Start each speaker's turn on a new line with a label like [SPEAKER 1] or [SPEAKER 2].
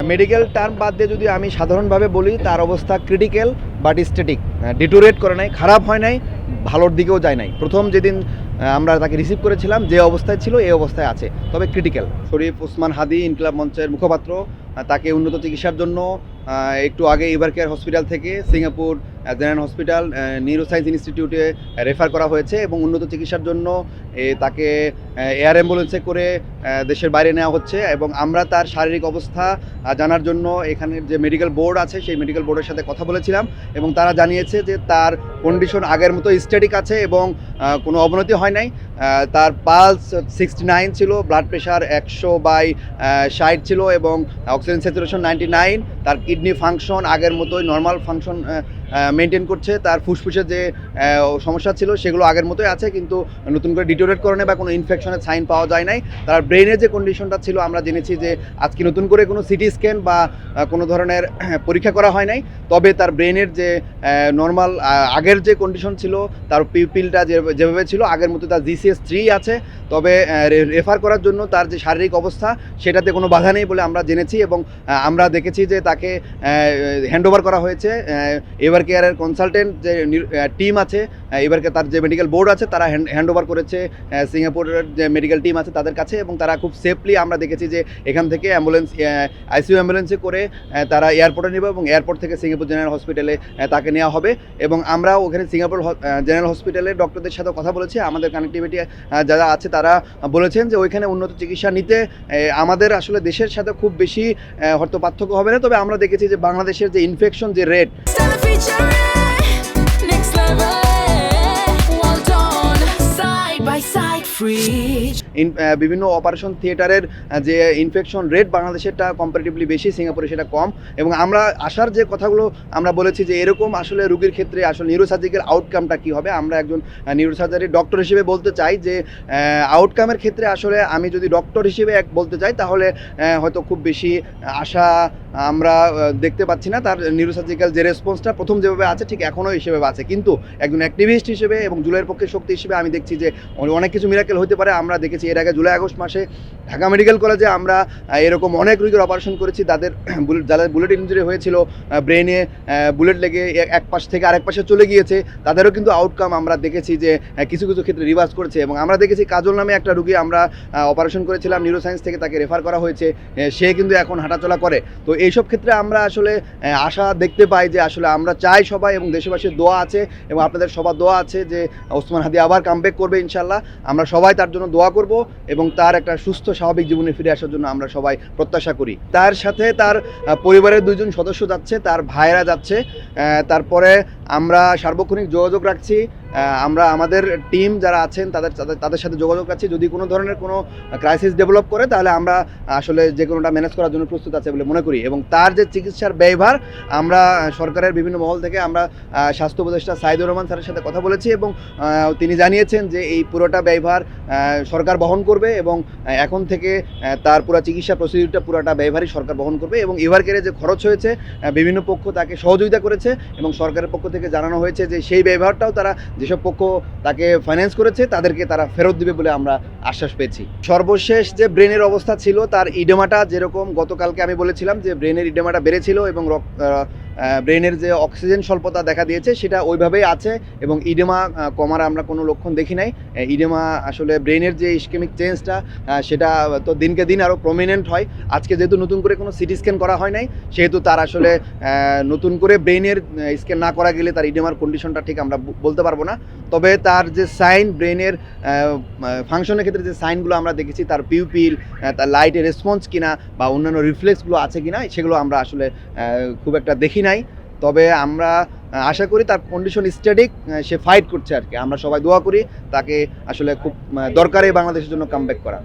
[SPEAKER 1] Medical term বাদ দিয়ে যদি আমি সাধারণভাবে বলি, তার অবস্থা ক্রিটিক্যাল বাট স্ট্যাটিক, ডিটোরেট করে নাই, খারাপ হয় নাই, ভালোর দিকেও যায় নাই। প্রথম যেদিন আমরা তাকে রিসিভ করেছিলাম যে অবস্থায় ছিল এই অবস্থায় আছে, তবে ক্রিটিক্যাল। শরীফ ওসমান হাদি ইনকিলাব মঞ্চের মুখপাত্র তাকে উন্নত চিকিৎসার জন্য একটু আগে এভার কেয়ার হসপিটাল থেকে সিঙ্গাপুর জেনারেল হসপিটাল নিউরোসায়েন্স ইনস্টিটিউটে রেফার করা হয়েছে এবং উন্নত চিকিৎসার জন্য তাকে এয়ার অ্যাম্বুলেন্সে করে দেশের বাইরে নেওয়া হচ্ছে। এবং আমরা তার শারীরিক অবস্থা জানার জন্য এখানের যে মেডিকেল বোর্ড আছে সেই মেডিকেল বোর্ডের সাথে কথা বলেছিলাম এবং তারা জানিয়েছে যে তার কন্ডিশন আগের মতো স্ট্যাটিক আছে এবং কোনো অবনতি হয় নাই। তার পালস 69 ছিল, ব্লাড প্রেশার 100/60 ছিল এবং অক্সিজেন স্যাচুরেশন 99। তার কিডনি ফাংশন আগের মতোই নর্মাল ফাংশন মেনটেন করছে। তার ফুসফুসে যে সমস্যা ছিল সেগুলো আগের মতোই আছে, কিন্তু নতুন করে ডিটোরেট করে বা কোনো ইনফেকশনের সাইন পাওয়া যায় নাই। তার ব্রেনের যে কন্ডিশনটা ছিল আমরা জেনেছি যে আজকে নতুন করে কোনো সিটি স্ক্যান বা কোনো ধরনের পরীক্ষা করা হয় নাই, তবে তার ব্রেনের যে নর্মাল আগের যে কন্ডিশন ছিল, তার পিপিলটা যেভাবে ছিল আগের মতো তার GCS3 আছে। তবে রেফার করার জন্য তার যে শারীরিক অবস্থা সেটাতে কোনো বাধা নেই বলে আমরা জেনেছি এবং আমরা দেখেছি যে তাকে হ্যান্ডওভার করা হয়েছে এভার কেয়ারের কনসালটেন্ট যে টিম আছে, এভার তার যে মেডিকেল বোর্ড আছে তারা হ্যান্ডওভার করেছে সিঙ্গাপুরের যে মেডিকেল টিম আছে তাদের কাছে এবং তারা খুব সেফলি আমরা দেখেছি যে এখান থেকে অ্যাম্বুলেন্স ICU অ্যাম্বুলেন্সে করে তারা এয়ারপোর্টে নেবে এবং এয়ারপোর্ট থেকে সিঙ্গাপুর জেনারেল হসপিটালে তাকে নেওয়া হবে। এবং আমরা ওখানে সিঙ্গাপুর জেনারেল হসপিটালের ডক্টরদের সাথে কথা বলেছি, আমাদের কানেক্টিভিটি যারা আছে তারা বলেছেন যে ওইখানে উন্নত চিকিৎসা নিতে আমাদের আসলে দেশের সাথে খুব বেশি হয়তো পার্থক্য হবে না, তবে আমরা দেখেছি যে বাংলাদেশের যে ইনফেকশন যে রেট বিভিন্ন অপারেশন থিয়েটারের যে ইনফেকশন রেট বাংলাদেশেরটা কম্পারেটিভলি বেশি, সিঙ্গাপুরে সেটা কম। এবং আমরা আসার যে কথাগুলো আমরা বলেছি যে এরকম আসলে রোগীর ক্ষেত্রে আসলে নিউরোসার্জিক্যাল আউটকামটা কী হবে, আমরা একজন নিউরোসার্জারি ডক্টর হিসেবে বলতে চাই যে আউটকামের ক্ষেত্রে আসলে আমি যদি ডক্টর হিসেবে বলতে চাই তাহলে হয়তো খুব বেশি আশা আমরা দেখতে পাচ্ছি না। তার নিউরোসার্জিক্যাল যে রেসপন্সটা প্রথম যেভাবে আছে ঠিক এখনও হিসেবে আছে, কিন্তু একজন অ্যাক্টিভিস্ট হিসেবে এবং জুলাইয়ের পক্ষে শক্তি হিসেবে আমি দেখছি যে অনেক কিছু মিরাকেল হতে পারে। আমরা দেখেছি এর আগে জুলাই আগস্ট মাসে ঢাকা মেডিকেল কলেজে আমরা এরকম অনেক রোগীর অপারেশন করেছি, যাদের বুলেট ইঞ্জুরি হয়েছিল, ব্রেনে বুলেট লেগে এক পাশ থেকে আরেক পাশে চলে গিয়েছে, তাদেরও কিন্তু আউটকাম আমরা দেখেছি যে কিছু কিছু ক্ষেত্রে রিভার্স করেছে। এবং আমরা দেখেছি কাজল নামে একটা রোগী আমরা অপারেশন করেছিলাম নিউরোসায়েন্স থেকে, তাকে রেফার করা হয়েছে, সে কিন্তু এখন হাঁটাচলা করে। তো এইসব ক্ষেত্রে আমরা আসলে আশা দেখতে পাই যে আসলে আমরা চাই সবাই এবং দেশবাসীর দোয়া আছে এবং আপনাদের সবার দোয়া আছে যে ওসমান হাদি আবার কামব্যাক করবে ইনশাল্লাহ। আমরা সবাই তার জন্য দোয়া করব এবং তার একটা সুস্থ স্বাভাবিক জীবনে ফিরে আসার জন্য আমরা সবাই প্রত্যাশা করি। তার সাথে তার পরিবারের 2 জন সদস্য যাচ্ছে, তার ভাইরা যাচ্ছে। তারপরে আমরা সার্বক্ষণিক যোগাযোগ রাখছি, আমরা আমাদের টিম যারা আছেন তাদের সাথে যোগাযোগ রাখছি। যদি কোনো ধরনের কোনো ক্রাইসিস ডেভেলপ করে তাহলে আমরা আসলে যে কোনোটা ম্যানেজ করার জন্য প্রস্তুত আছে বলে মনে করি। এবং তার যে চিকিৎসার ব্যয়ভার আমরা সরকারের বিভিন্ন মহল থেকে আমরা স্বাস্থ্য উপদেষ্টা সাইদুর রহমান স্যারের সাথে কথা বলেছি এবং তিনি জানিয়েছেন যে এই পুরোটা ব্যয়ভার সরকার বহন করবে এবং এখন থেকে তার পুরো চিকিৎসা প্রসিডিউরটা পুরোটা ব্যয়ভারই সরকার বহন করবে। এবং এভার কেয়ারে যে খরচ হয়েছে বিভিন্ন পক্ষ তাকে সহযোগিতা করেছে এবং সরকারের পক্ষ থেকে জানানো হয়েছে যে সেই ব্যয়ভারটাও তারা যেসব পক্ষ তাকে ফাইন্যান্স করেছে তাদেরকে তারা ফেরত দিবে বলে আমরা আশ্বাস পেয়েছি। সর্বশেষ যে ব্রেনের অবস্থা ছিল, তার ইডেমাটা যেরকম গতকালকে আমি বলেছিলাম যে ব্রেনের ইডেমাটা বেড়েছিল এবং ব্রেনের যে অক্সিজেন স্বল্পতা দেখা দিয়েছে সেটা ওইভাবেই আছে এবং ইডেমা কমার আমরা কোনো লক্ষণ দেখি নাই। ইডেমা আসলে ব্রেনের যে ইসকেমিক চেঞ্জটা সেটা তো দিনকে দিন আরও প্রমিনেন্ট হয়। আজকে যেহেতু নতুন করে কোনো সিটি স্ক্যান করা হয় নাই সেহেতু তার আসলে নতুন করে ব্রেনের স্ক্যান না করা গেলে তার ইডেমার কন্ডিশনটা ঠিক আমরা বলতে পারবো না। তবে তার যে সাইন ব্রেনের ফাংশনের ক্ষেত্রে যে সাইনগুলো আমরা দেখেছি, তার পিউপিল, তার লাইটের রেসপন্স কিনা বা অন্যান্য রিফ্লেক্সগুলো আছে কিনা সেগুলো আমরা আসলে খুব একটা দেখি নাই। তবে আমরা আশা করি তার কন্ডিশন স্ট্যাটিক, সে ফাইট করছে আর কি। আমরা সবাই দোয়া করি তাকে আসলে খুব দরকার এই বাংলাদেশের জন্য কামব্যাক করা।